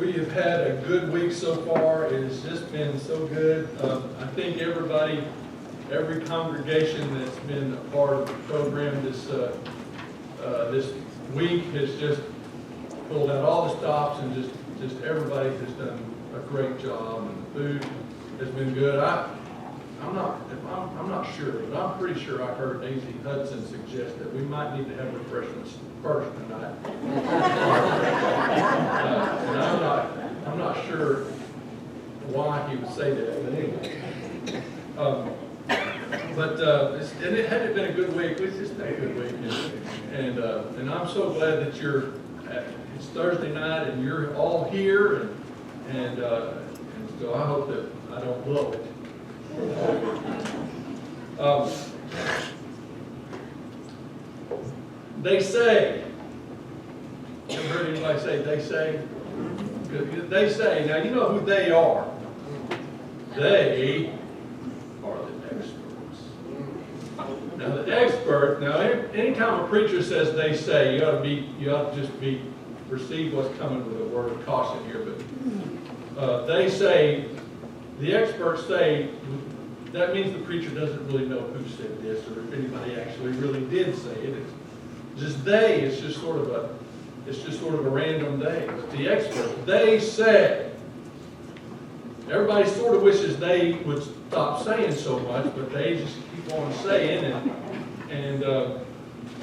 We have had a good week so far. It has just been so good. I think everybody, every congregation that's been a part of the program this week has just pulled out all the stops, and just everybody has done a great job, and the food has been good. I'm not sure, but I'm pretty sure I heard Daisy Hudson suggest that we might need to have refreshments first tonight. And I'm not sure why he would say that, but anyway. And it hadn't been a good week. It's just been a good week, and I'm so glad that it's Thursday night and you're all here, and so I hope that I don't blow it. They say. You ever heard anybody say they say? They say. Now you know who they are. They are the experts. Now the expert. Now anytime a preacher says they say, you ought to just perceive what's coming with a word of caution here. But they say. The experts say that means the preacher doesn't really know who said this, or if anybody actually really did say it. It's just they. It's just sort of a random they. But the experts, they say. Everybody sort of wishes they would stop saying so much, but they just keep on saying it. And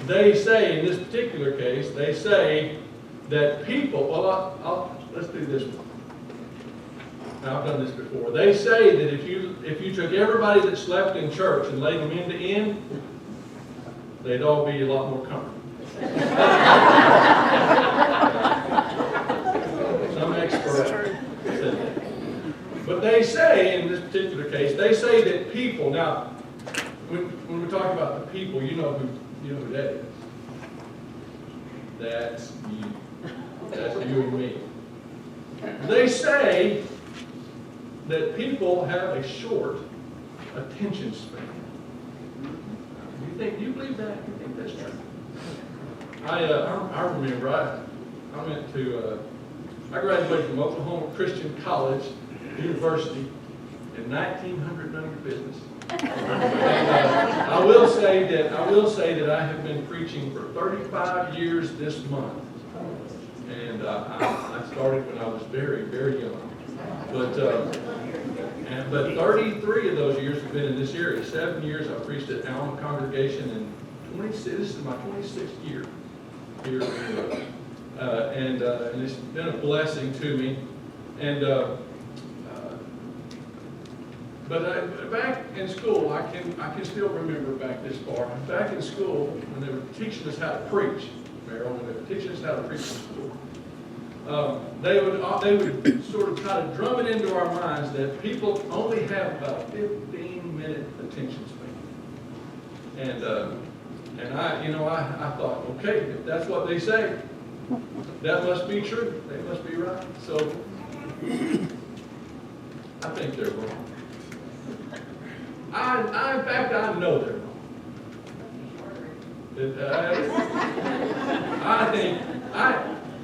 they say, in this particular case, they say that people. Well, let's do this one. Now, I've done this before. They say that if you took everybody that slept in church and laid them end to end, they'd all be a lot more comfortable. Some experts said that. But they say, in this particular case, they say that people. Now, when we talk about the people, you know who that is. That's you. That's you and me. They say that people have a short attention span. Do you believe that? You think that's true? I remember I graduated from Oklahoma Christian College University in 1900, none of your business. And I will say that I have been preaching for 35 years this month, and I started when I was very, very young. But 33 of those years have been in this area. 7 years I preached at Allen Congregation, and this is my 26th year here. And it's been a blessing to me. And back in school, I can still remember back this far. Back in school, when they were teaching us how to preach, Meryl, when they were teaching us how to preach in school, they would sort of try to drum it into our minds that people only have about a 15-minute attention span. And I thought, okay, if that's what they say, that must be true. They must be right. So I think they're wrong. In fact, I know they're wrong.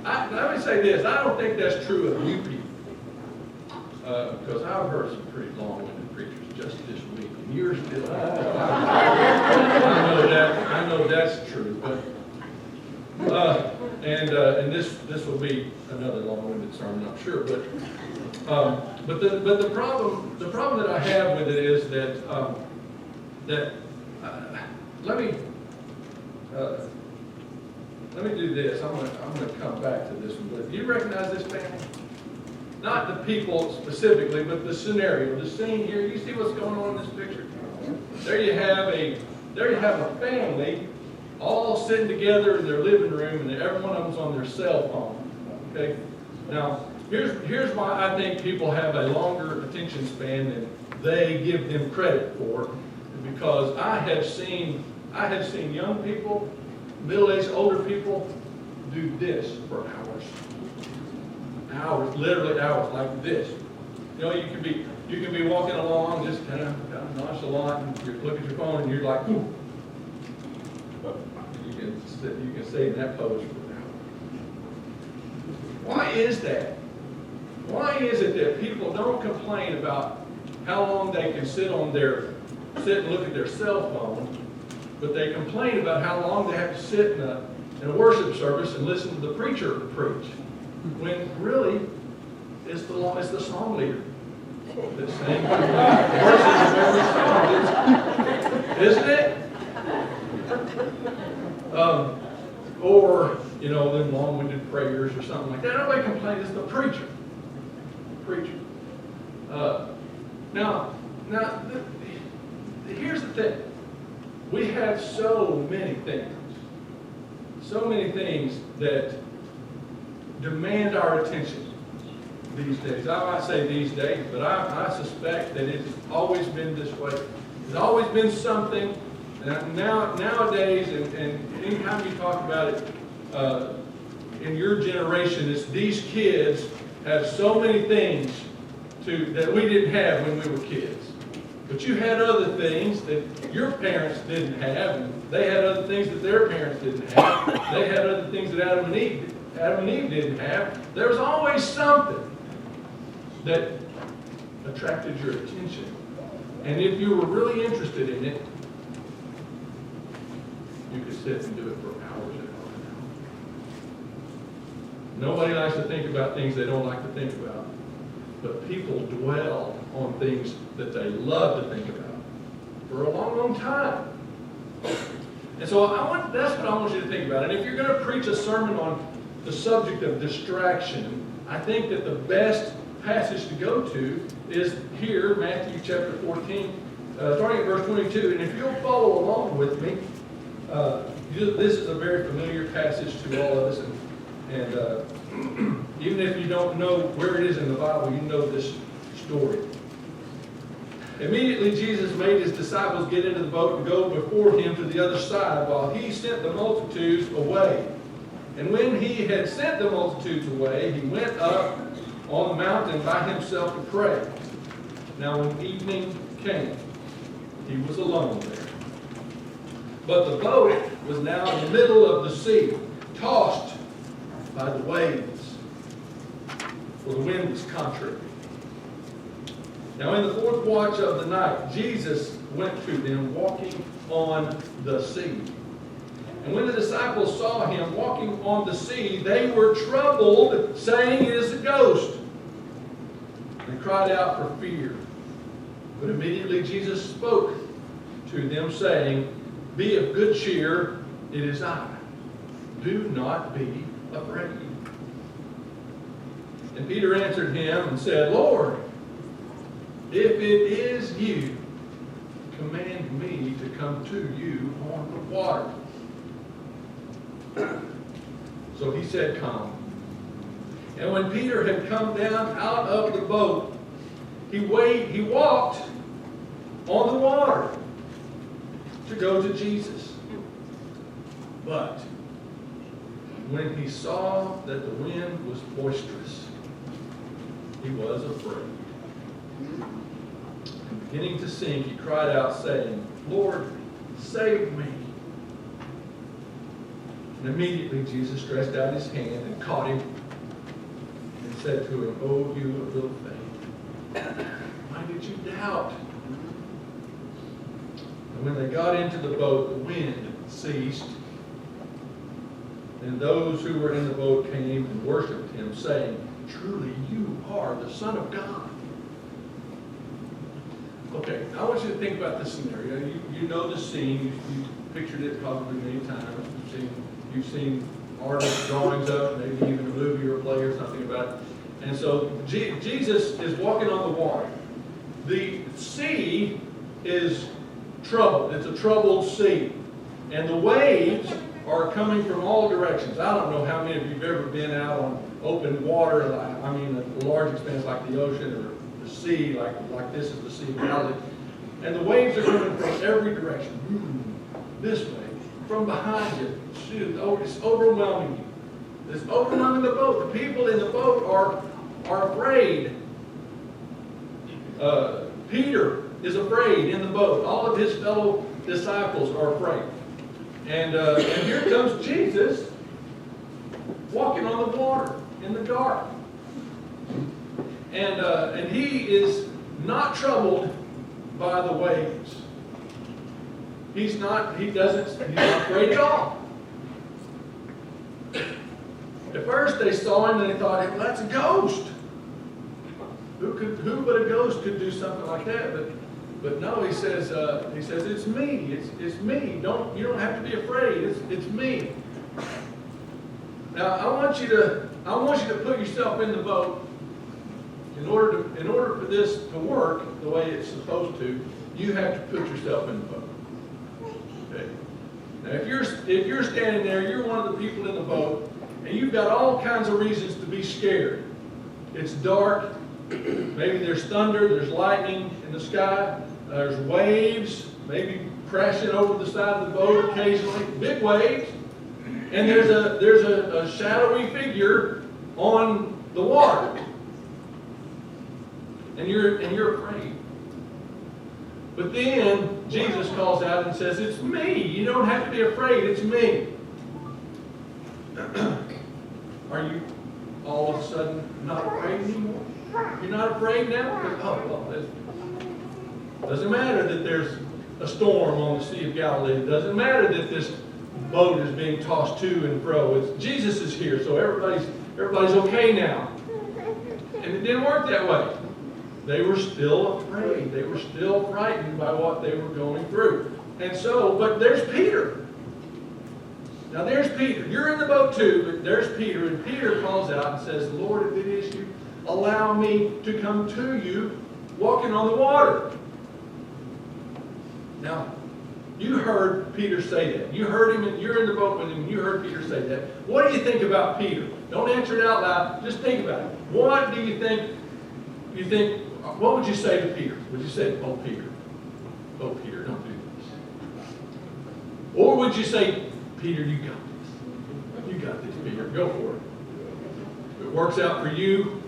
Let me say this. I don't think that's true of you people. Because I've heard some pretty long-winded preachers just this week. And yours still. I know that's true. And this will be another long-winded sermon, I'm sure. But the problem that I have with it is that let me do this. I'm going to come back to this one. But do you recognize this family? Not the people specifically, but the scenario, the scene here. You see what's going on in this picture? There you have a family all sitting together in their living room, and every one of them's on their cell phone. Okay. Now here's why I think people have a longer attention span than they give them credit for, because I have seen young people, middle-aged, older people do this for hours, literally hours, like this. You know, you can be walking along just kind of nonchalant, and you look at your phone and you're like, ooh. You can stay in that pose for an hour. Why is that? Why is it that people don't complain about how long they can sit and look at their cell phone, but they complain about how long they have to sit in a worship service and listen to the preacher preach, when really it's the song leader that's saying verses of every song, isn't it? Or them long-winded prayers or something like that. Nobody complains. It's the preacher. Now, here's the thing. We have so many things that demand our attention these days. I might say these days, but I suspect that it's always been this way. It's always been something. Nowadays, and anytime you talk about it in your generation, it's these kids have so many things that we didn't have when we were kids. But you had other things that your parents didn't have, and they had other things that their parents didn't have. They had other things that Adam and Eve didn't have. There was always something that attracted your attention. And if you were really interested in it, you could sit and do it for hours and hours and hours. Nobody likes to think about things they don't like to think about. But people dwell on things that they love to think about for a long, long time. And so that's what I want you to think about. And if you're going to preach a sermon on the subject of distraction, I think that the best passage to go to is here, Matthew chapter 14, starting at verse 22. And if you'll follow along with me, this is a very familiar passage to all of us. And even if you don't know where it is in the Bible, you know this story. Immediately Jesus made his disciples get into the boat and go before him to the other side while he sent the multitudes away. And when he had sent the multitudes away, he went up on the mountain by himself to pray. Now when evening came, he was alone there. But the boat was now in the middle of the sea, tossed by the waves, for the wind was contrary. Now in the fourth watch of the night, Jesus went to them walking on the sea. And when the disciples saw him walking on the sea, they were troubled, saying, "It is a ghost." They cried out for fear. But immediately Jesus spoke to them, saying, "Be of good cheer, it is I. Do not be afraid." And Peter answered him and said, "Lord, if it is you, command me to come to you on the water." So he said, "Come." And when Peter had come down out of the boat, he walked on the water to go to Jesus. But when he saw that the wind was boisterous, he was afraid. And beginning to sink, he cried out, saying, "Lord, save me." And immediately Jesus stretched out his hand and caught him and said to him, "O you of little faith, why did you doubt?" And when they got into the boat, the wind ceased. And those who were in the boat came and worshipped him, saying, "Truly you are the Son of God." Okay, I want you to think about this scenario. You know the scene. You've pictured it probably many times. You've seen artist drawings of, maybe even a movie or a play or something about it. And so Jesus is walking on the water. The sea is troubled. It's a troubled sea. And the waves are coming from all directions. I don't know how many of you have ever been out on open water, a large expanse like the ocean or the sea, like this is the Sea of Galilee. And the waves are coming from every direction. This way, from behind you. Shoot, it's overwhelming you. It's overwhelming the boat. The people in the boat are afraid. Peter is afraid in the boat. All of his fellow disciples are afraid. And here comes Jesus walking on the water in the dark. And he is not troubled by the waves. He's not afraid at all. At first they saw him and they thought, well, that's a ghost. Who but a ghost could do something like that? But no, he says, it's me. It's me. You don't have to be afraid. It's me. Now I want you to put yourself in the boat. In order for this to work the way it's supposed to, you have to put yourself in the boat. Okay. Now if you're standing there, you're one of the people in the boat, and you've got all kinds of reasons to be scared. It's dark. Maybe there's thunder, there's lightning in the sky, there's waves, maybe crashing over the side of the boat occasionally, big waves, and there's a shadowy figure on the water, and you're afraid. But then Jesus calls out and says, "It's me. You don't have to be afraid. It's me." Are you all of a sudden not afraid anymore? You're not afraid now? It doesn't matter that there's a storm on the Sea of Galilee. It doesn't matter that this boat is being tossed to and fro. Jesus is here, so everybody's okay now. And it didn't work that way. They were still afraid. They were still frightened by what they were going through. And so, but there's Peter. Now there's Peter. You're in the boat too, but there's Peter. And Peter calls out and says, "Lord, if it is you, allow me to come to you walking on the water." Now, you heard Peter say that. You heard him, and you're in the boat with him, and you heard Peter say that. What do you think about Peter? Don't answer it out loud. Just think about it. What do you think? What would you say to Peter? Would you say, "Oh, Peter, don't do this"? Or would you say, "Peter, you got this. You got this, Peter. Go for it. If it works out for you,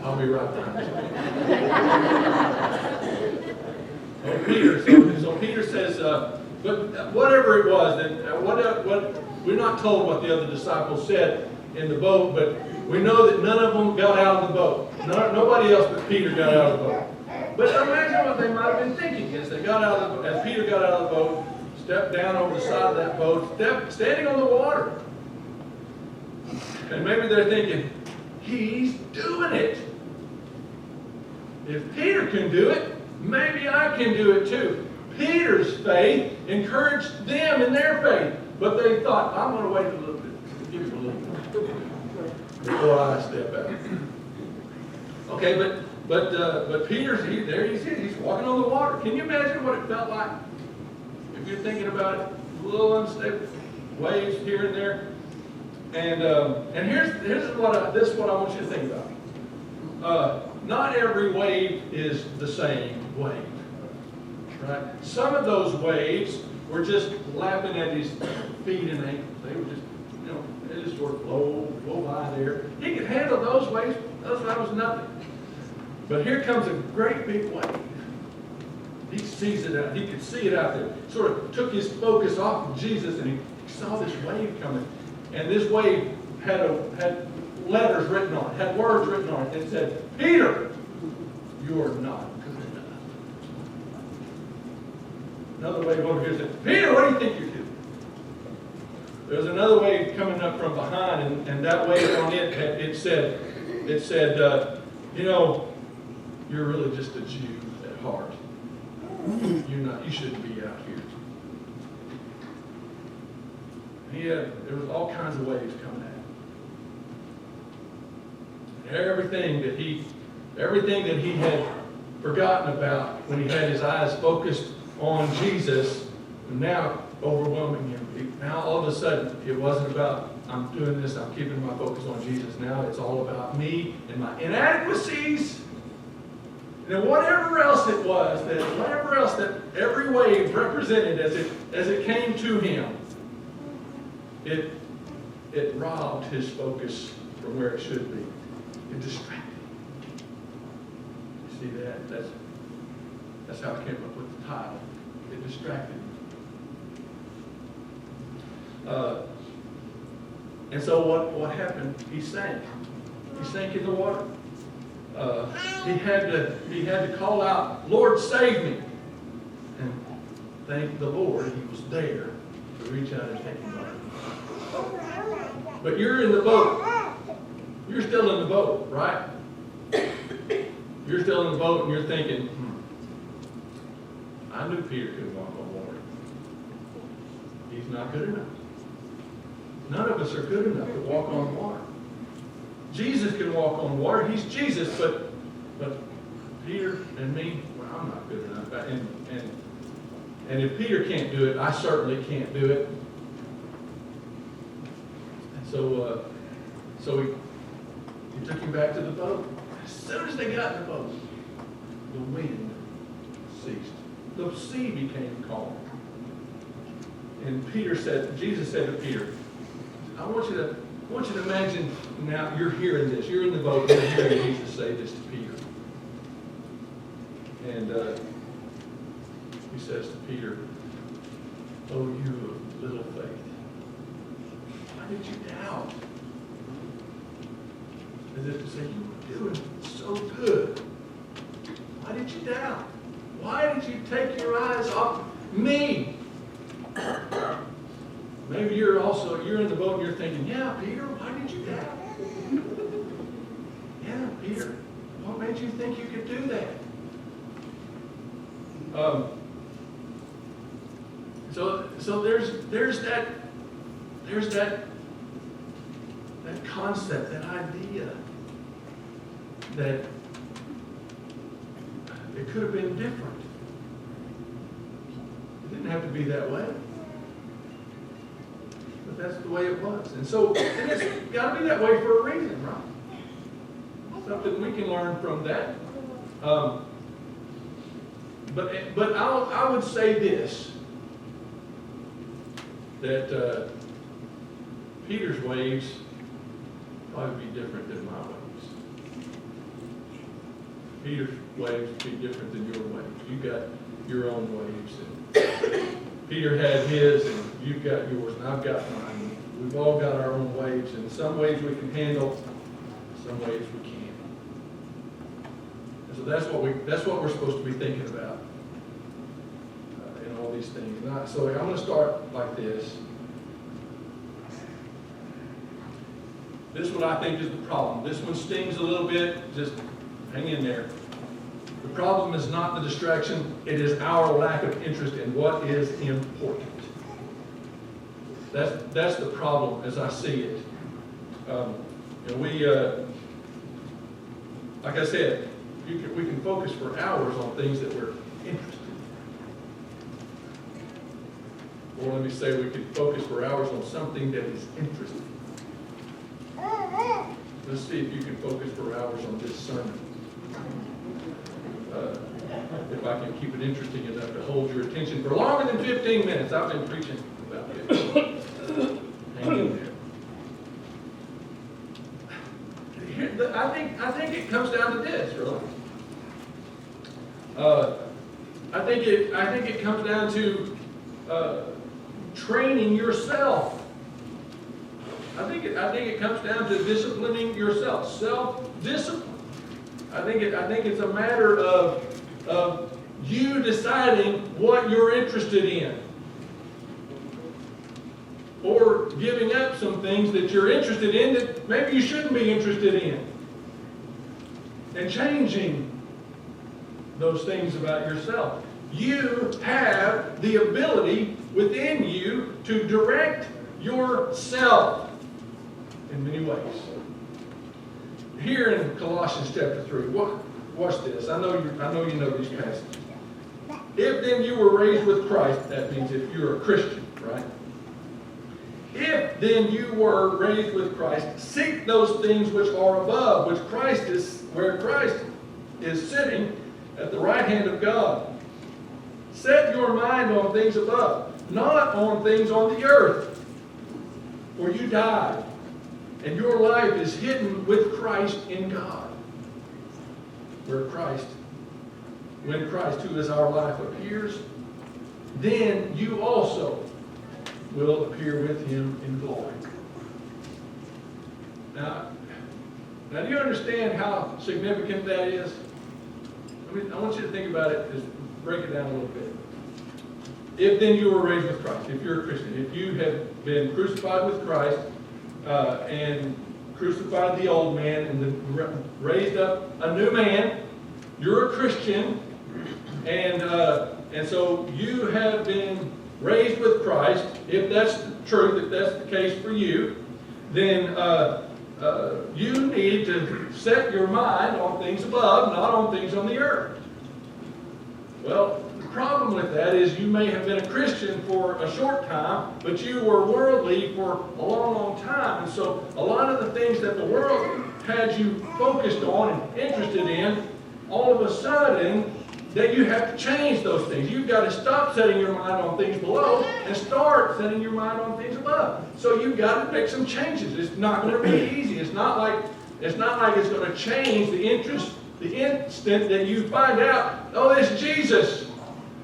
I'll be right there." Oh, Peter. So Peter says, but whatever it was, that we're not told what the other disciples said in the boat, but we know that none of them got out of the boat. Nobody else but Peter got out of the boat. But imagine what they might have been thinking as Peter got out of the boat, stepped down over the side of that boat, standing on the water. And maybe they're thinking, he's doing it. If Peter can do it, maybe I can do it too. Peter's faith encouraged them in their faith. But they thought, I'm going to wait a little bit. Give him a little bit before I step out. Okay, but Peter's there. He's walking on the water. Can you imagine what it felt like? If you're thinking about it, a little unstable waves here and there. And here's what I want you to think about. Not every wave is the same wave, right? Some of those waves were just lapping at his feet and ankles. They were just, they just sort of blow by there. He could handle those waves. That was nothing. But here comes a great big wave. He sees it out. He could see it out there. Sort of took his focus off of Jesus, and he saw this wave coming. And this wave had letters written on it, had words written on it. It said, "Peter, you are not good enough." Another wave over here said, "Peter, what do you think you're doing?" There's another wave coming up from behind, and that wave on it said, you're really just a Jew at heart. You shouldn't be out here. There was all kinds of waves coming at him. Everything that he had forgotten about when he had his eyes focused on Jesus, now overwhelming him. Now all of a sudden, it wasn't about, I'm doing this, I'm keeping my focus on Jesus. Now it's all about me and my inadequacies. And whatever else that every wave represented as it came to him, it robbed his focus from where it should be. It distracted him. You see that? That's how I came up with the title. It distracted him. And so what happened? He sank. he sank in the water. He had to call out, "Lord, save me!" And thank the Lord, he was there to reach out and take him up. But you're in the boat. You're still in the boat, right? You're still in the boat, and you're thinking, I knew Peter could walk on water. He's not good enough. None of us are good enough to walk on water. Jesus can walk on water. He's Jesus, but Peter and me, well, I'm not good enough. And if Peter can't do it, I certainly can't do it. And so he took him back to the boat. As soon as they got in the boat, the wind ceased. The sea became calm. And Jesus said to Peter, I want you to imagine now you're hearing this. You're in the boat, you're hearing Jesus say this to Peter. And he says to Peter, "Oh, you of little faith, why did you doubt?" As if to say, you were doing so good. Why did you doubt? Why did you take your eyes off me? Maybe you're in the boat and you're thinking, yeah, Peter, why did you doubt? Yeah, Peter, what made you think you could do that? So there's that concept, that idea that it could have been different. It didn't have to be that way. But that's the way it was. And so it's got to be that way for a reason, right? Something we can learn from that. But I would say this, that Peter's waves probably be different than my waves. Peter's waves be different than your waves. You got your own waves. And Peter had his, and you've got yours, and I've got mine. We've all got our own waves, and some waves we can handle, some waves we can't. And so that's what we're supposed to be thinking about in all these things. So I'm going to start like this. This one I think is the problem. This one stings a little bit. Just hang in there. The problem is not the distraction. It is our lack of interest in what is important. That's the problem as I see it. And we, like I said, we can focus for hours on things that we're interested in. Or let me say, we can focus for hours on something that is interesting. Let's see if you can focus for hours on this sermon. If I can keep it interesting enough to hold your attention for longer than 15 minutes. I've been preaching about 15. Hang in there. I think it comes down to this, really. I think it comes down to training yourself. I think it comes down to disciplining yourself, self-discipline. I think it's a matter of you deciding what you're interested in, or giving up some things that you're interested in that maybe you shouldn't be interested in, and changing those things about yourself. You have the ability within you to direct yourself in many ways. Here in Colossians chapter 3, watch this. I know you know these passages. If then you were raised with Christ, that means if you're a Christian, right? If then you were raised with Christ, seek those things which are above, where Christ is sitting at the right hand of God. Set your mind on things above, not on things on the earth, for you died, and your life is hidden with Christ in God. When Christ, who is our life, appears, then you also will appear with him in glory. Now, Now, do you understand how significant that is? I want you to think about it, just break it down a little bit. If then you were raised with Christ, if you're a Christian, if you have been crucified with Christ, and crucified the old man and then raised up a new man, you're a Christian, and so you have been raised with Christ. If that's the truth, if that's the case for you, then you need to set your mind on things above, not on things on the earth. Well, the problem with that is you may have been a Christian for a short time, but you were worldly for a long, long time. And so a lot of the things that the world had you focused on and interested in, all of a sudden, that you have to change those things. You've got to stop setting your mind on things below and start setting your mind on things above. So you've got to make some changes. It's not going to be easy. It's not like it's going to change the interest the instant that you find out, oh, it's Jesus.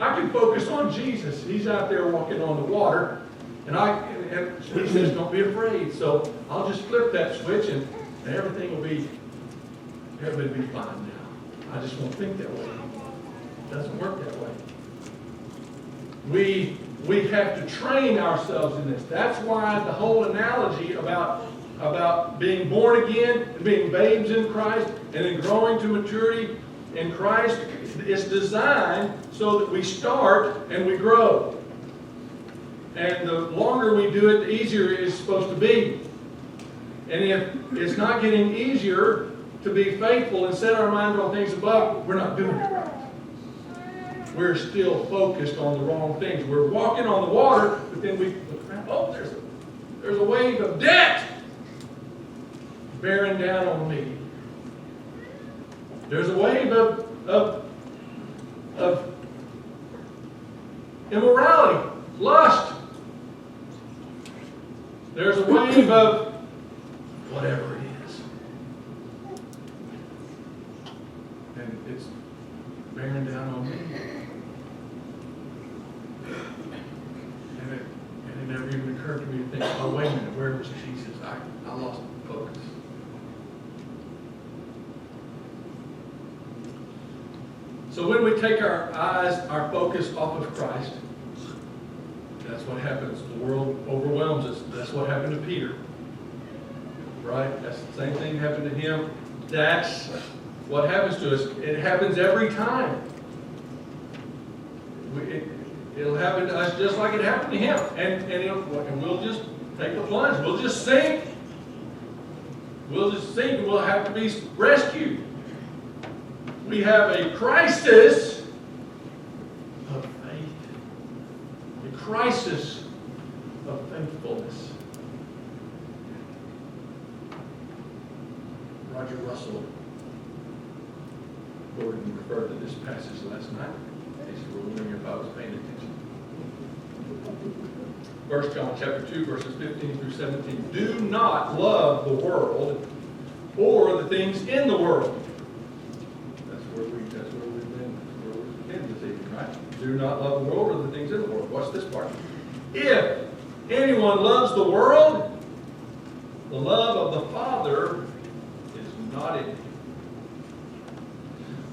I can focus on Jesus. He's out there walking on the water, and he says, don't be afraid. So I'll just flip that switch, and everything will be fine now. I just won't think that way. It doesn't work that way. We have to train ourselves in this. That's why the whole analogy about being born again and being babes in Christ and then growing to maturity in Christ is designed so that we start and we grow. And the longer we do it, the easier it is supposed to be. And if it's not getting easier to be faithful and set our mind on things above, we're not doing it right. We're still focused on the wrong things. We're walking on the water, but then we look around, oh, there's a wave of debt bearing down on me. There's a wave of immorality, lust. There's a wave of whatever it is. And it's bearing down on me. And it never even occurred to me to think, oh, wait a minute, where was Jesus? I lost focus. So when we take our focus off of Christ, that's what happens. The world overwhelms us. That's what happened to Peter. Right? That's the same thing happened to him. That's what happens to us. It happens every time. It'll happen to us just like it happened to him. And we'll just take the plunge. We'll just sink. We'll just sink and we'll have to be rescued. We have a crisis of faith. A crisis of faithfulness. Roger Russell Gordon referred to this passage last night. In case you were wondering if I was paying attention. 1 John chapter 2, verses 15 through 17. Do not love the world or the things in the world. That's where we've been this evening, right? Do not love the world or the things in the world. Watch this part. If anyone loves the world, the love of the Father is not in him.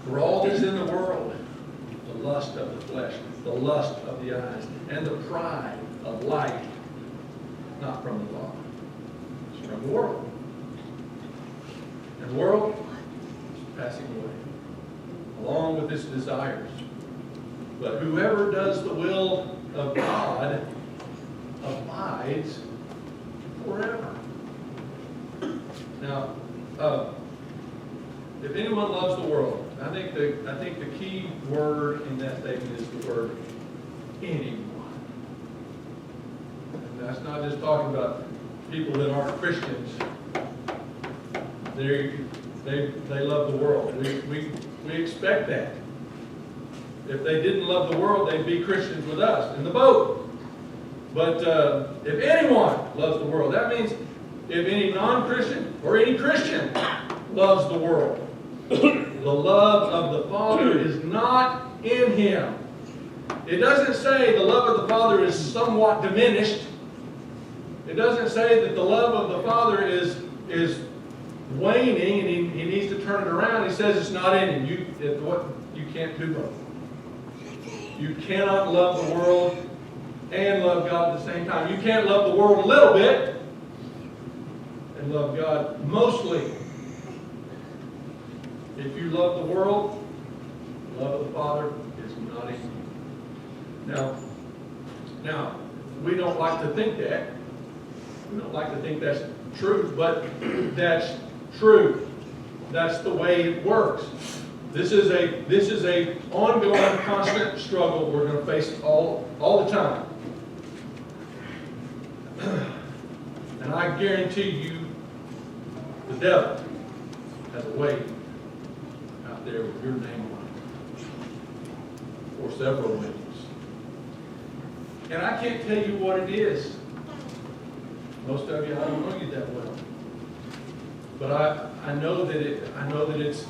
For all is in the world, the lust of the flesh, the lust of the eyes, and the pride of life, not from the Father. It's from the world. And the world is passing away, along with its desires. But whoever does the will of God abides forever. Now, if anyone loves the world, I think the key word in that statement is the word anyone. And that's not just talking about people that aren't Christians. They love the world. We expect that. If they didn't love the world, they'd be Christians with us in the boat. But if anyone loves the world, that means if any non-Christian or any Christian loves the world, the love of the Father is not in him. It doesn't say the love of the Father is somewhat diminished. It doesn't say that the love of the Father is waning and he needs to turn it around. He says it's not in him. You can't do both. You cannot love the world and love God at the same time. You can't love the world a little bit and love God mostly. If you love the world, the love of the Father is not in you. Now, we don't like to think that. We don't like to think that's true, but that's true. That's the way it works. This is a ongoing, constant struggle we're going to face all the time. And I guarantee you, the devil has a way out there with your name on it, for several ways. And I can't tell you what it is. Most of you, I don't know you that well. But I know that it's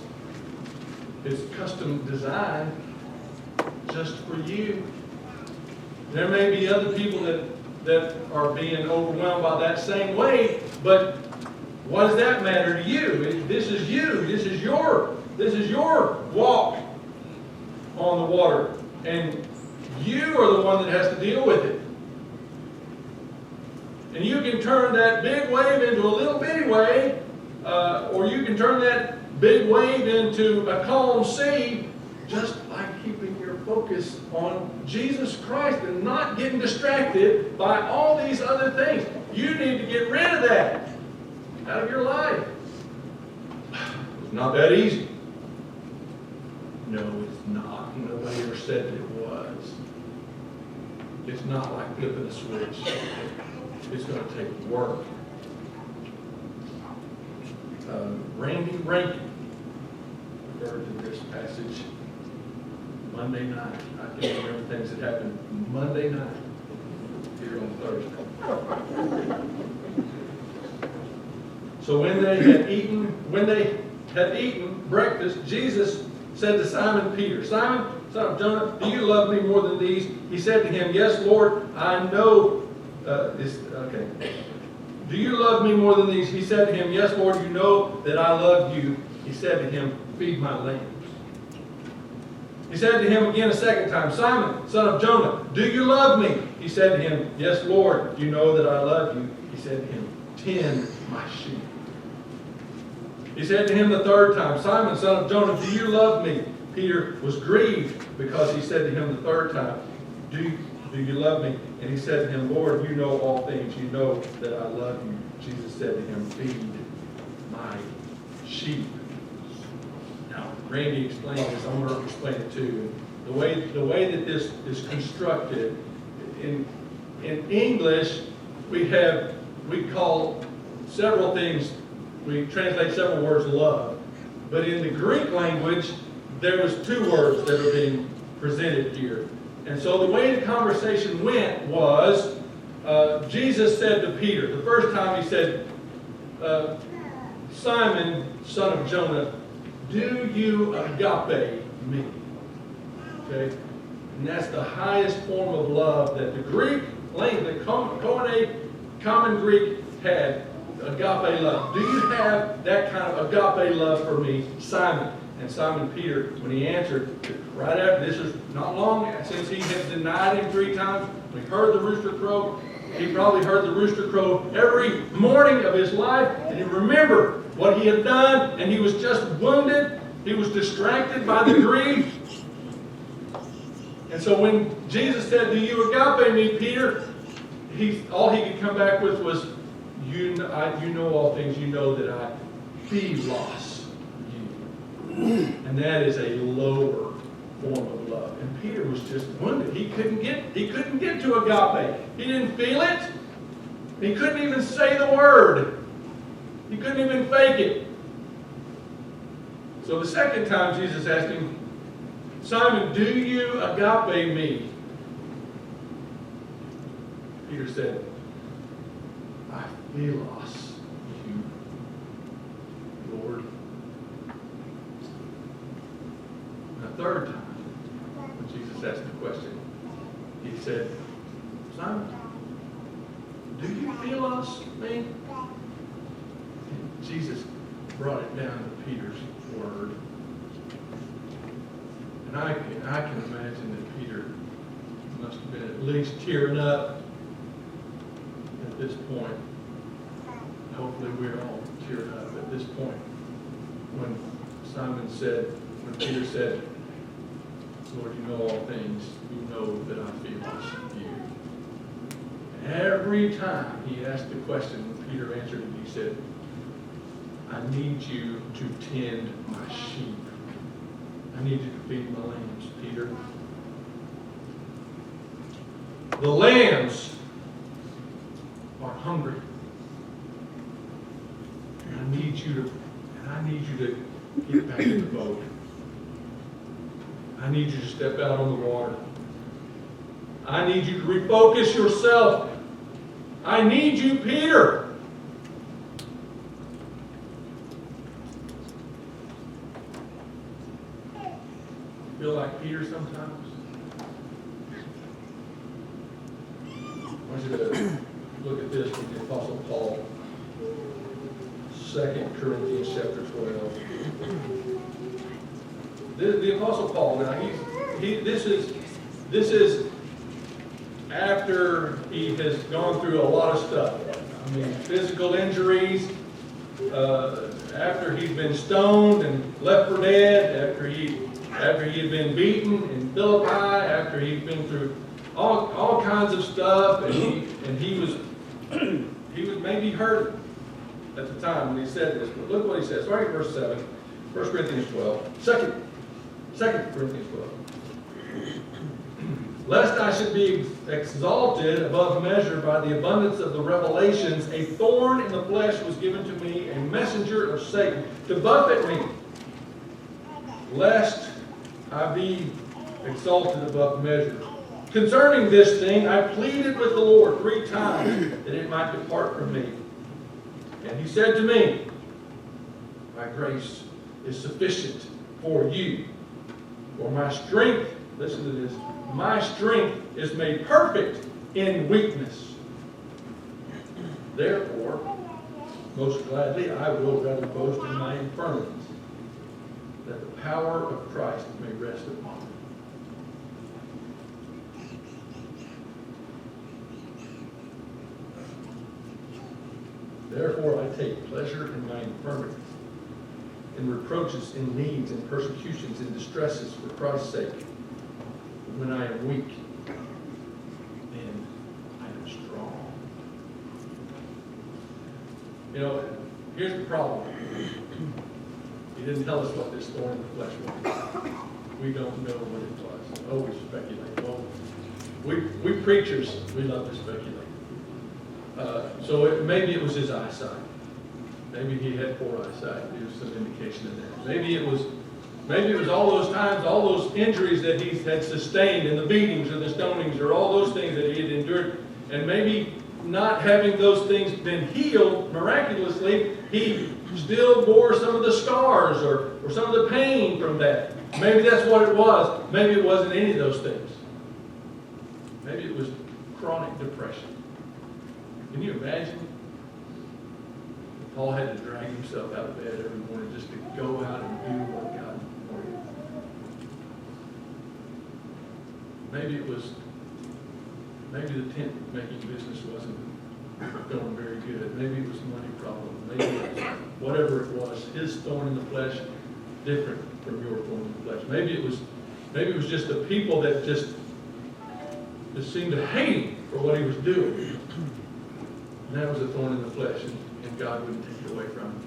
custom designed just for you. There may be other people that are being overwhelmed by that same way, but what does that matter to you? This is you. This is your walk on the water. And you are the one that has to deal with it. And you can turn that big wave into a little bitty wave, or you can turn that big wave into a calm sea just by keeping your focus on Jesus Christ and not getting distracted by all these other things. You need to get rid of that out of your life. It's not that easy. No, it's not. Nobody ever said that it was. It's not like flipping a switch. It's going to take work. Randy Rankin referred to this passage Monday night. I can't remember things that happened Monday night here on Thursday. So when they had eaten breakfast, Jesus said to Simon Peter, "Simon, son of Jonah, do you love me more than these?" He said to him, "Yes, Lord, I know." "Do you love me more than these?" He said to him, "Yes, Lord, you know that I love you." He said to him, "Feed my lambs." He said to him again a second time, "Simon, son of Jonah, do you love me?" He said to him, "Yes, Lord, you know that I love you." He said to him, "Tend my sheep." He said to him the third time, "Simon, son of Jonah, do you love me?" Peter was grieved because he said to him the third time, Do you love me?" And he said to him, "Lord, you know all things. You know that I love you." Jesus said to him, "Feed my sheep." Now, Randy explained this. I'm going to explain it too. The way that this is constructed, in English, we call several things, we translate several words love. But in the Greek language, there was two words that are being presented here. And so the way the conversation went was, Jesus said to Peter, the first time he said, "Simon, son of Jonah, do you agape me?" Okay? And that's the highest form of love that the Greek language, the common Greek had, agape love. Do you have that kind of agape love for me, Simon? And Simon Peter, when he answered, right after, this is not long since he had denied him 3 times, we heard the rooster crow. He probably heard the rooster crow every morning of his life, and he remembered what he had done, and he was just wounded. He was distracted by the grief. And so when Jesus said, "Do you agape me, Peter?" all he could come back with was, you know all things. You know that I philos you. And that is a lower form of love. And Peter was just wounded. He couldn't get to agape. He didn't feel it. He couldn't even say the word. He couldn't even fake it. So the second time Jesus asked him, "Simon, do you agape me?" Peter said, "I philos you, Lord." And the third time, when Jesus asked the question, he said, "Simon, do you philos me?" And Jesus brought it down to Peter's word. And I can imagine that Peter must have been at least tearing up at this point. Hopefully we're all tearing up at this point. When Peter said, Lord, you know all things. You know that I feel this you. And every time he asked the question, when Peter answered it, he said, I need you to tend my sheep. I need you to feed my lambs, Peter. The lambs are hungry. And I need you to get back in the boat. I need you to step out on the water. I need you to refocus yourself. I need you, Peter. Feel like Peter sometimes? I want you to look at this with the Apostle Paul. 2 Corinthians chapter 12. The Apostle Paul, now this is after he has gone through a lot of stuff. I mean, physical injuries, after he'd been stoned and left for dead, after he had been beaten in Philippi, after he'd been through all kinds of stuff, and he was maybe hurt at the time when he said this. But look what he says. Right in verse 7, 1 Corinthians 12. 2 Corinthians 12. Lest I should be exalted above measure by the abundance of the revelations, a thorn in the flesh was given to me, a messenger of Satan, to buffet me, lest I be exalted above measure. Concerning this thing, I pleaded with the Lord 3 times that it might depart from me. And he said to me, my grace is sufficient for you. For my strength, listen to this, my strength is made perfect in weakness. Therefore, most gladly, I will rather boast in my infirmities, that the power of Christ may rest upon me. Therefore, I take pleasure in my infirmities, in reproaches, in needs, in persecutions, in distresses for Christ's sake. When I am weak, then I am strong. You know, here's the problem. He didn't tell us what this thorn in the flesh was. We don't know what it was. Oh, we speculate. Well, we preachers, we love to speculate. Maybe it was his eyesight. Maybe he had poor eyesight. There's some indication in there. Maybe it was all those times, all those injuries that he had sustained in the beatings or the stonings or all those things that he had endured. And maybe not having those things been healed miraculously, he still bore some of the scars or some of the pain from that. Maybe that's what it was. Maybe it wasn't any of those things. Maybe it was chronic depression. Can you imagine? Paul had to drag himself out of bed every morning just to go out and do what God wanted. Maybe the tent making business wasn't going very good. Maybe it was a money problem. Maybe it was whatever it was, his thorn in the flesh, different from your thorn in the flesh. Maybe it was just the people that just seemed to hate him for what he was doing. And that was a thorn in the flesh, and God wouldn't take it away from him.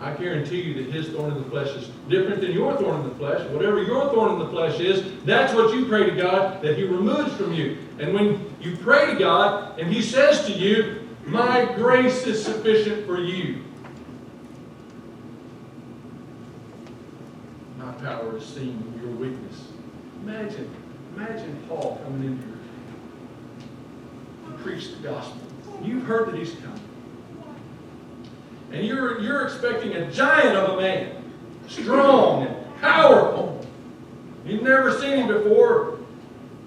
I guarantee you that his thorn in the flesh is different than your thorn in the flesh. Whatever your thorn in the flesh is, that's what you pray to God that he removes from you. And when you pray to God and he says to you, my grace is sufficient for you. My power is seen in your weakness. Imagine Paul coming into your town to preach the gospel. You've heard that he's coming. And you're expecting a giant of a man, strong and powerful. You've never seen him before.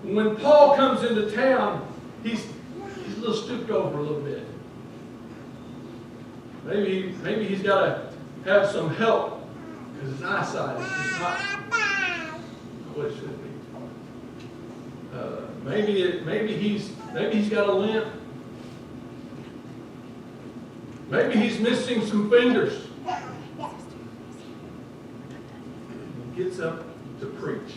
When Paul comes into town, he's a little stooped over a little bit. Maybe he's got a have some help because his eyesight is just not what it should be. Maybe he's got a limp. Maybe he's missing some fingers. He gets up to preach.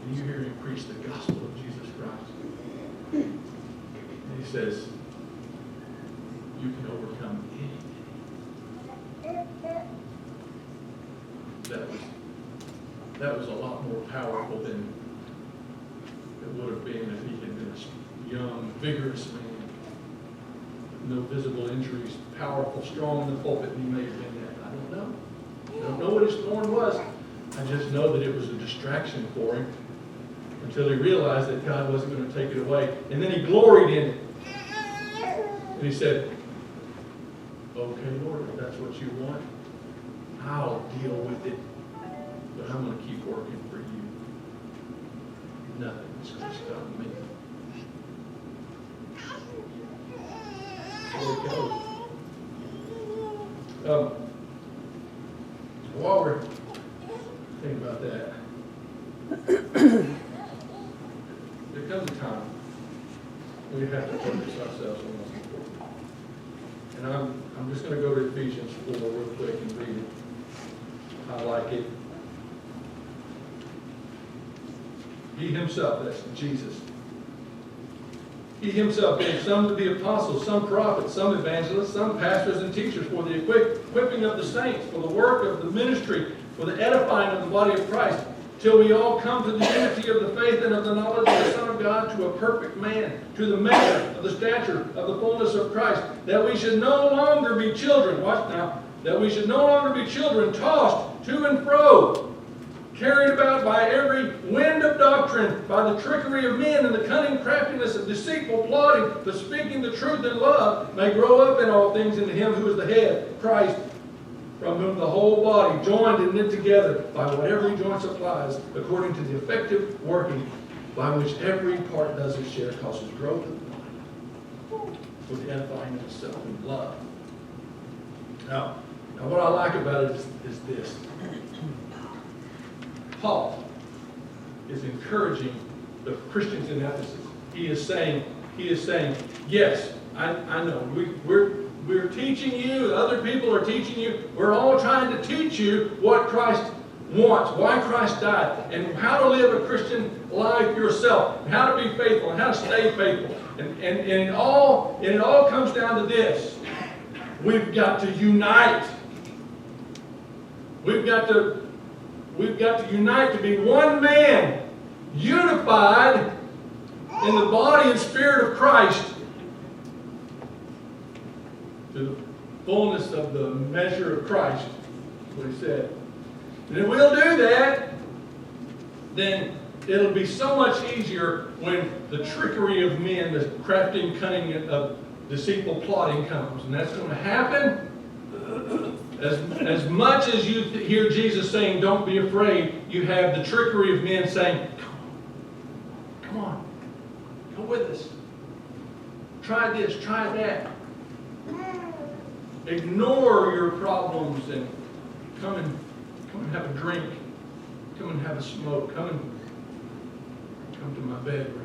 And you hear him preach the gospel of Jesus Christ. And he says, you can overcome anything. That was a lot more powerful than it would have been if he had been a young, vigorous man. No visible injuries, powerful, strong in the pulpit, and he may have been that. I don't know. I don't know what his thorn was. I just know that it was a distraction for him until he realized that God wasn't going to take it away. And then he gloried in it. And he said, okay, Lord, if that's what you want, I'll deal with it. But I'm going to keep working for you. Nothing is going to stop me. There we go. While we're thinking about that, there comes a time when we have to focus ourselves on what's important. And I'm just going to go to Ephesians 4 real quick and read it. I like it. He himself, that's Jesus. He himself gave some to be apostles, some prophets, some evangelists, some pastors and teachers for the equipping of the saints, for the work of the ministry, for the edifying of the body of Christ, till we all come to the unity of the faith and of the knowledge of the Son of God, to a perfect man, to the measure of the stature of the fullness of Christ, that we should no longer be children, watch now, that we should no longer be children tossed to and fro, carried about by every wind of doctrine, by the trickery of men and the cunning craftiness of deceitful plotting, but speaking the truth in love, may grow up in all things into him who is the head, Christ, from whom the whole body, joined and knit together by what every joint supplies, according to the effective working by which every part does its share, causes growth of the body, with the edifying of itself in love. Now what I like about it is this. Paul is encouraging the Christians in Ephesus. He is saying, yes, I know. We're teaching you, other people are teaching you. We're all trying to teach you what Christ wants, why Christ died, and how to live a Christian life yourself, and how to be faithful, and how to stay faithful. And it all comes down to this. We've got to unite. We've got to unite to be one man, unified in the body and spirit of Christ, to the fullness of the measure of Christ, what he said. And if we'll do that, then it'll be so much easier when the trickery of men, the crafting, cunning of deceitful plotting comes. And that's going to happen. As much as you hear Jesus saying, don't be afraid, you have the trickery of men saying, come on, go with us. Try this, try that. Ignore your problems and come and have a drink. Come and have a smoke. Come to my bedroom.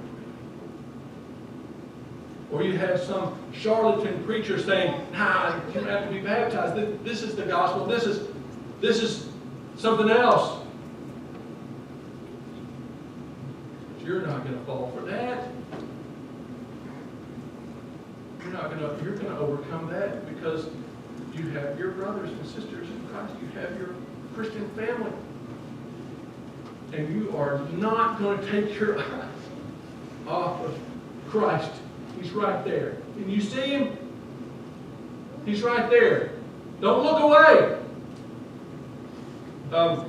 Or you have some charlatan preacher saying, nah, you don't have to be baptized. This is the gospel. This is something else. But you're not going to fall for that. You're going to overcome that because you have your brothers and sisters in Christ. You have your Christian family. And you are not going to take your eyes off of Christ. He's right there. Can you see him? He's right there. Don't look away. I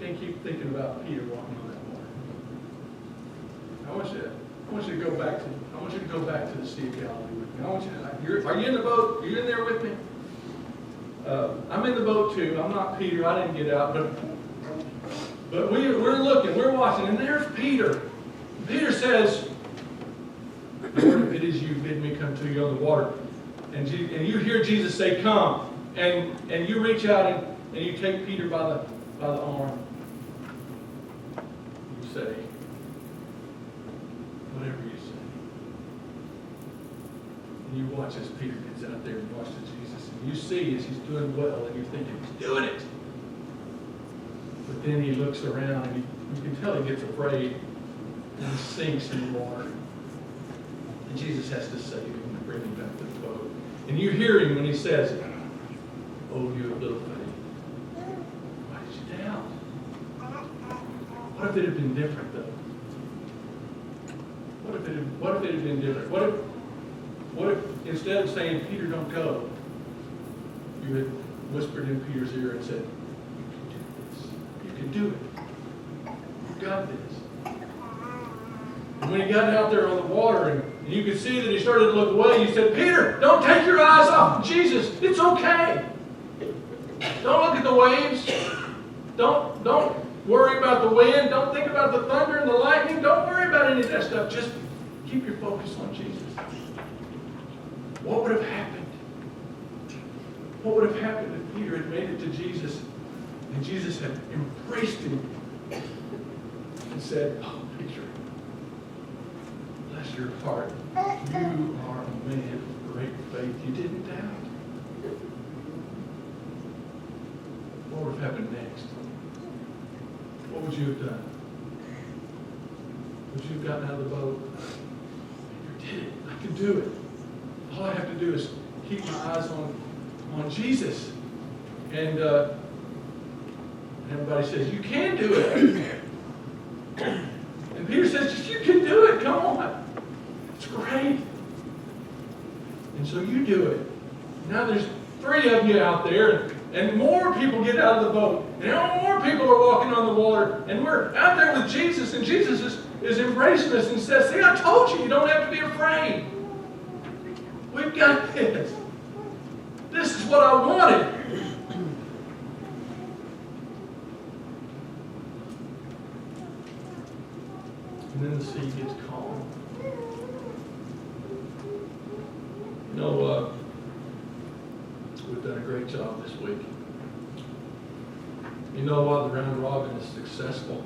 can't keep thinking about Peter walking on that water. I want you to go back to the Sea of Galilee with me. Are you in the boat? Are you in there with me? I'm in the boat too. I'm not Peter. I didn't get out, but we're looking, we're watching, and there's Peter. Peter says, Lord, if it is you, bid me come to you on the water. And you hear Jesus say, come. And you reach out and you take Peter by the arm. You say, whatever you say. And you watch as Peter gets out there and watches Jesus. And you see as he's doing well, and you're thinking, he's doing it. But then he looks around and you can tell he gets afraid and he sinks in the water. And Jesus has to save him and bring him back to the boat. And you hear him when he says, oh, you have little faith. Why did you doubt? What if it had been different, though? What if it had been different? What if instead of saying, Peter, don't go, you had whispered in Peter's ear and said, you can do it. You got this. And when he got out there on the water and you could see that he started to look away, you said, Peter, don't take your eyes off of Jesus. It's okay. Don't look at the waves. Don't worry about the wind. Don't think about the thunder and the lightning. Don't worry about any of that stuff. Just keep your focus on Jesus. What would have happened? What would have happened if Peter had made it to Jesus and Jesus had embraced him and said, oh, Peter, bless your heart. You are a man of great faith. You didn't doubt. What would have happened next? What would you have done? Would you have gotten out of the boat? Peter did it. I can do it. All I have to do is keep my eyes on Jesus. And everybody says, you can do it. And Peter says, you can do it. Come on. It's great. And so you do it. Now there's 3 of you out there, and more people get out of the boat. And more people are walking on the water. And we're out there with Jesus, and Jesus is embracing us and says, see, I told you don't have to be afraid. We've got this. This is what I wanted. And then the sea gets calm. You know, we've done a great job this week. You know why the round robin is successful?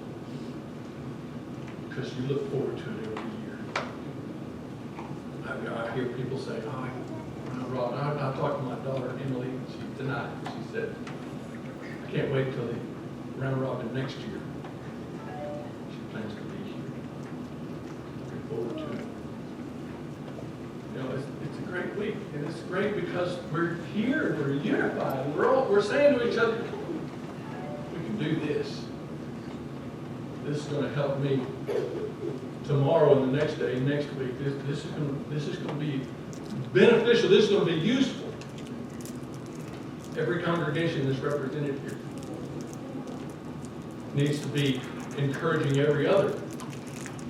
Because you look forward to it every year. I hear people say, oh, round robin. I talked to my daughter, Emily, tonight. She said, I can't wait till the round robin next year. She plans to be here. Looking forward to it. You know, it's a great week, and it's great because we're here, we're unified, and we're saying to each other, we can do this. This is going to help me tomorrow and the next day, next week. This is going to be beneficial. This is going to be useful. Every congregation that's represented here needs to be encouraging every other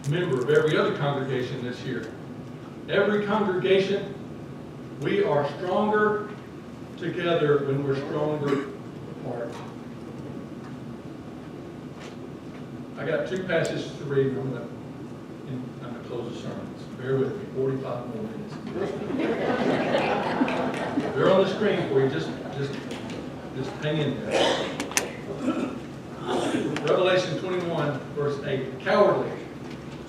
member of every other congregation that's here. Every congregation, we are stronger together when we're stronger apart. I got 2 passages to read, and I'm going to close the sermon. So bear with me, 45 more minutes. They're on the screen for you. Just hang in there. Revelation 21, verse 8. Cowardly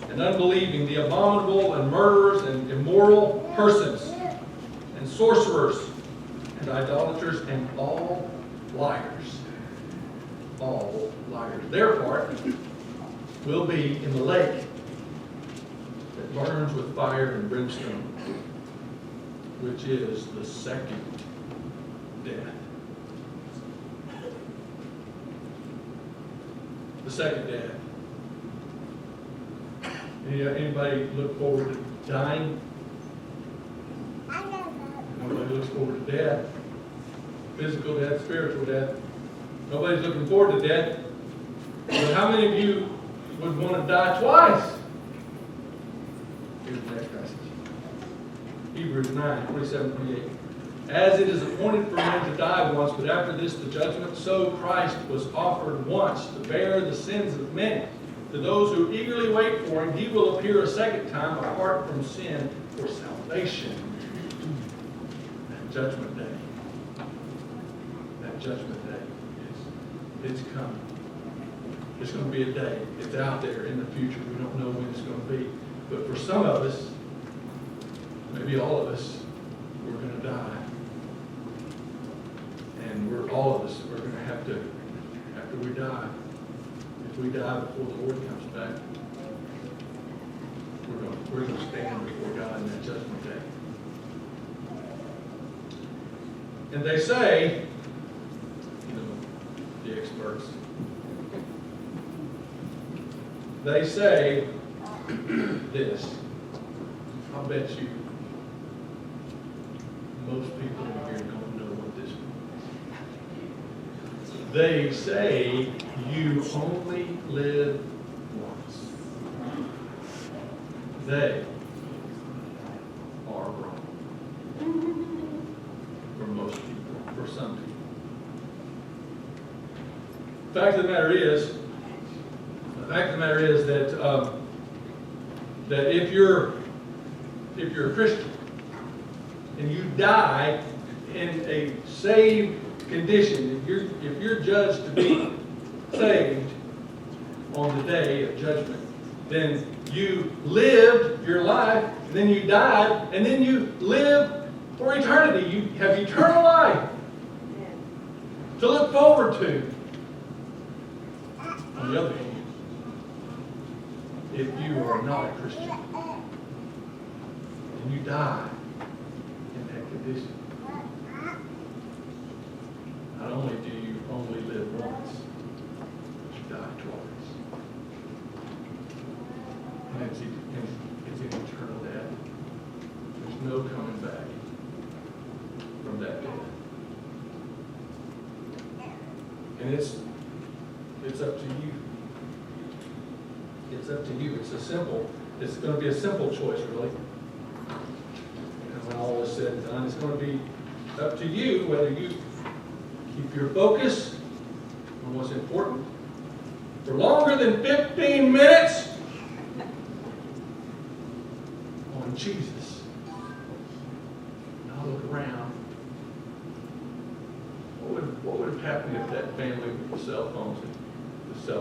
and unbelieving, the abominable and murderers and immoral persons and sorcerers and idolaters and all liars. All liars. Their part will be in the lake that burns with fire and brimstone, which is the second death. The second death. Anybody look forward to dying? Nobody looks forward to death. Physical death, spiritual death. Nobody's looking forward to death. But how many of you would want to die twice? Here's the next passage. Hebrews 9, 27, 28. As it is appointed for men to die once, but after this the judgment, so Christ was offered once to bear the sins of many, To those who eagerly wait for him, he will appear a second time apart from sin for salvation. That judgment day. That judgment day. It's coming. It's going to be a day. It's out there in the future. We don't know when it's going to be. But for some of us, maybe all of us, we're going to die. And all of us, we're going to have to, after we die, if we die before the Lord comes back, we're going to stand before God in that judgment day. And they say, the experts, they say this. I'll bet you most people in here don't know what this means. They say you only live once. They are wrong. For most people, for some people. The fact of the matter is that if you're a Christian and you die in a saved condition, if you're judged to be saved on the day of judgment, then you lived your life, and then you died, and then you live for eternity. You have eternal life to look forward to. On the other hand, if you are not a Christian and you die in that condition, not only do you only live once, but you die twice. And it's an eternal death. There's no coming back from that death. And it's up to you. It's up to you. It's going to be a simple choice, really. And when all is said and done, it's going to be up to you whether you keep your focus on what's important for longer than 15 minutes on Jesus. Now look around. What would have happened if that family with the cell phones had just,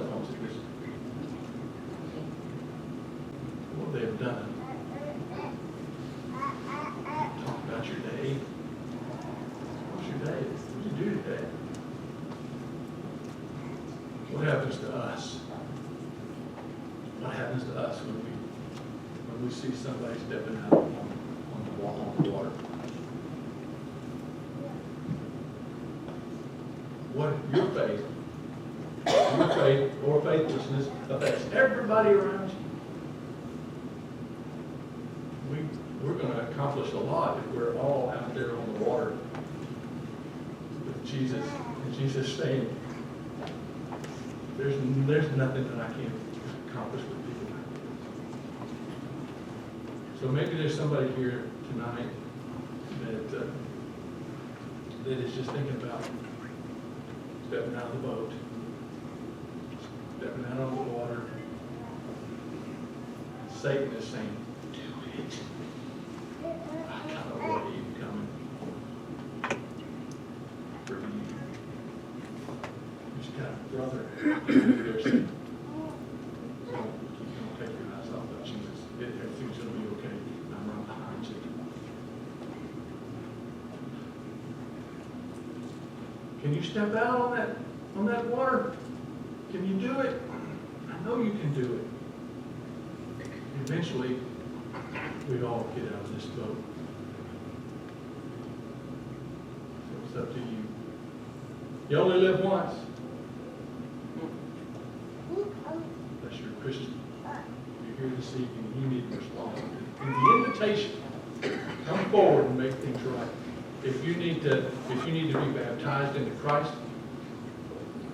what would they have done? Talk about your day. What's your day? What did you do today? What happens to us? What happens to us when we see somebody stepping out on the water? What your faith or faithlessness affects everybody around you. We're going to accomplish a lot if we're all out there on the water with Jesus, and Jesus saying, there's nothing that I can't accomplish with people like this. So maybe there's somebody here tonight that is just thinking about stepping out of the boat, stepping out on the water. Satan is saying, do it. I got a wave coming for you. You just got a brother there saying, don't take your eyes off of Jesus. Everything's going to be okay. I'm right behind you. Can you step out on that water? Can you do it? I know you can do it. Eventually, we all get out of this boat. So it's up to you. You only live once. Unless you're a Christian. You're here this evening, you need to respond. And the invitation, come forward and make things right. If you need to be baptized into Christ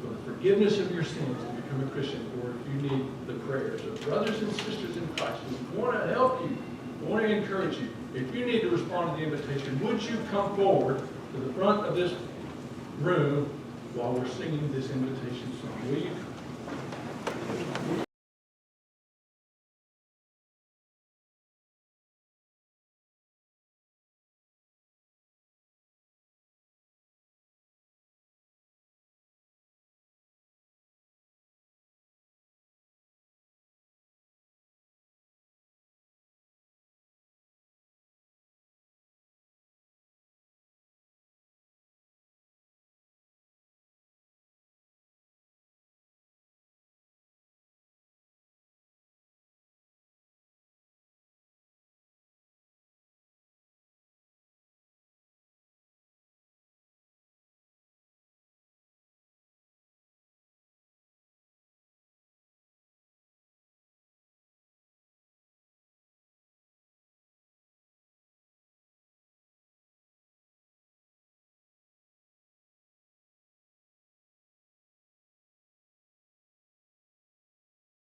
for the forgiveness of your sins to become a Christian, or if you need the prayers of brothers and sisters in Christ who want to help you, who want to encourage you, if you need to respond to the invitation, would you come forward to the front of this room while we're singing this invitation song? Will you come?